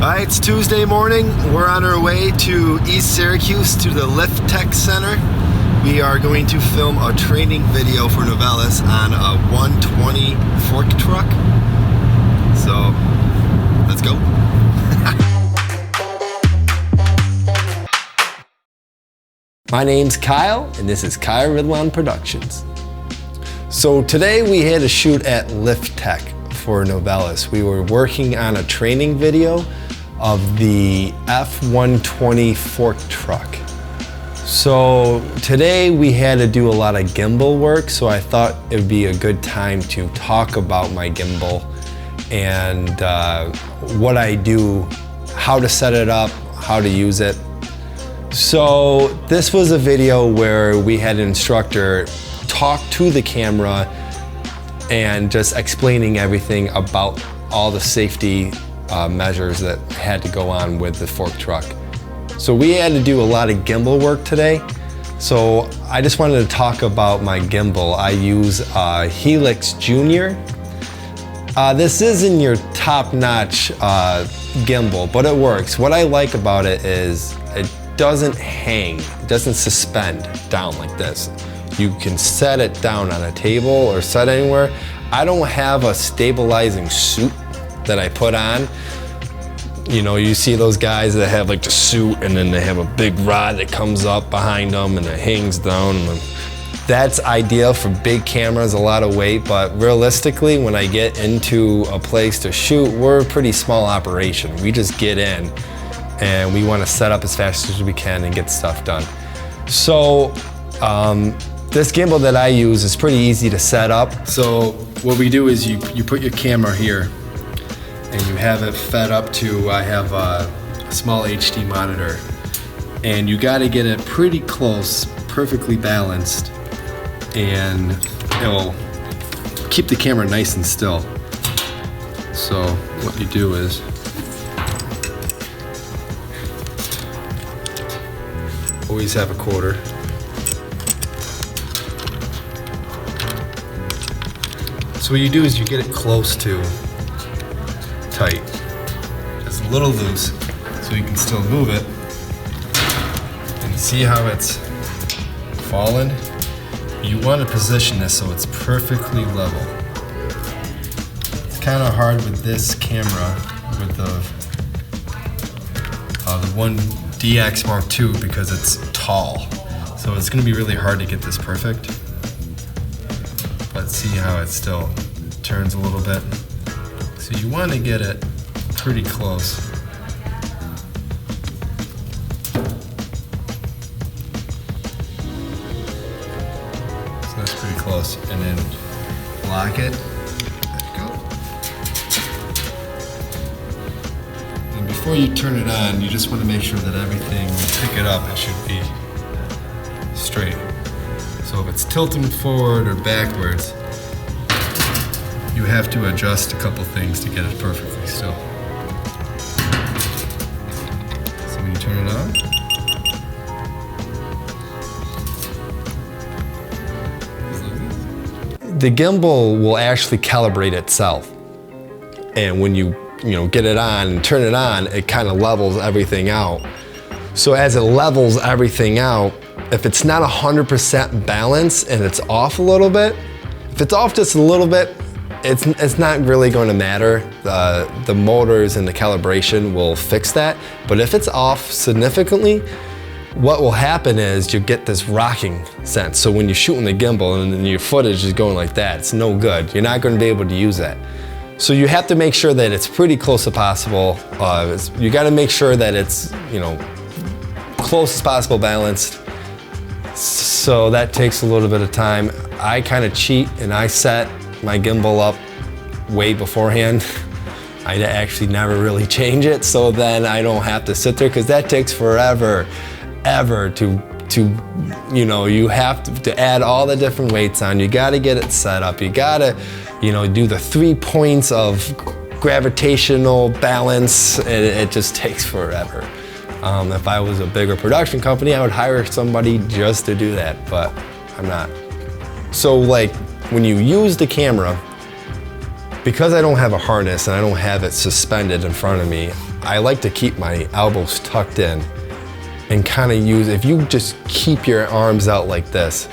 Alright, it's Tuesday morning. We're on our way to East Syracuse to the Lift Tech Center. We are going to film a training video for Novelis on a 120 fork truck. So, let's go. My name's Kyle, and this is Kyle Ridlon Productions. So today we had a shoot at Lift Tech for Novelis. We were working on a training video of the F-120 fork truck. So today we had to do a lot of gimbal work, so I thought it would be a good time to talk about my gimbal and what I do, how to set it up, how to use it. So this was a video where we had an instructor talk to the camera and just explaining everything about all the safety measures that had to go on with the fork truck. So we had to do a lot of gimbal work today. So I just wanted to talk about my gimbal. I use Helix Junior. This isn't your top-notch gimbal, but it works. What I like about it is it doesn't hang, it doesn't suspend down like this. You can set it down on a table or set anywhere. I don't have a stabilizing suit that I put on. You know, you see those guys that have like the suit and then they have a big rod that comes up behind them and it hangs down. That's ideal for big cameras, a lot of weight, but realistically, when I get into a place to shoot, we're a pretty small operation. We just get in and we want to set up as fast as we can and get stuff done. So this gimbal that I use is pretty easy to set up. So what we do is you put your camera here and you have it fed up to, I have a small HD monitor, and you got to get it pretty close, perfectly balanced, and it'll keep the camera nice and still. So what you do is always have a quarter. So what you do is you get it close to tight, just a little loose, so you can still move it. And see how it's fallen? You want to position this so it's perfectly level. It's kind of hard with this camera, with the 1DX Mark II, because it's tall. So it's going to be really hard to get this perfect. But see how it still turns a little bit. So you want to get it pretty close. So that's pretty close. And then lock it. There you go. And before you turn it on, you just want to make sure that everything, when you pick it up, it should be straight. So if it's tilting forward or backwards, you have to adjust a couple things to get it perfectly still. So when you turn it on, the gimbal will actually calibrate itself. And when you get it on and turn it on, it kind of levels everything out. So as it levels everything out, if it's not 100% balanced and it's off a little bit, if it's off just a little bit, it's not really going to matter. The motors and the calibration will fix that. But if it's off significantly, what will happen is you get this rocking sense. So when you're shooting the gimbal and then your footage is going like that, it's no good. You're not going to be able to use that. So you have to make sure that it's pretty close as possible. You got to make sure that it's close as possible balanced. So that takes a little bit of time. I kind of cheat and I set my gimbal up way beforehand. I actually never really change it, so then I don't have to sit there, because that takes forever, ever to you have to add all the different weights on. You got to get it set up. You got to do the 3 points of gravitational balance, and it just takes forever. If I was a bigger production company, I would hire somebody just to do that, but I'm not. So like when you use the camera, Because I don't have a harness and I don't have it suspended in front of me, I like to keep my elbows tucked in and kind of use, if you just keep your arms out like this,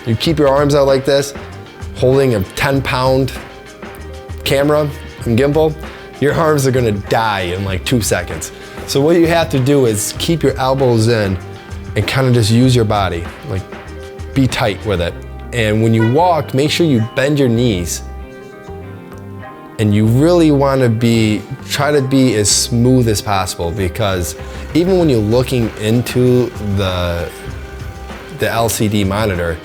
you keep your arms out like this, holding a 10-pound camera and gimbal, your arms are gonna die in like 2 seconds. So what you have to do is keep your elbows in and kind of just use your body, like be tight with it. And when you walk, make sure you bend your knees. And you really want to try to be as smooth as possible, because even when you're looking into the LCD monitor,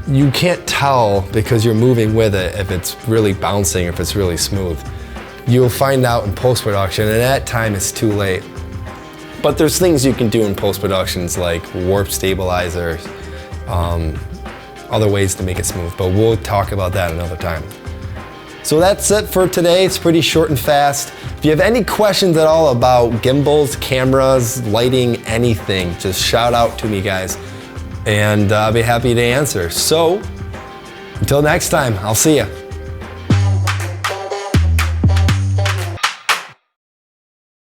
you can't tell because you're moving with it if it's really bouncing, if it's really smooth. You'll find out in post-production, and at that time it's too late. But there's things you can do in post-productions like warp stabilizers, other ways to make it smooth, but we'll talk about that another time. So that's it for today. It's pretty short and fast. If you have any questions at all about gimbals, cameras, lighting, anything, just shout out to me, guys, and I'll be happy to answer. So until next time, I'll see you.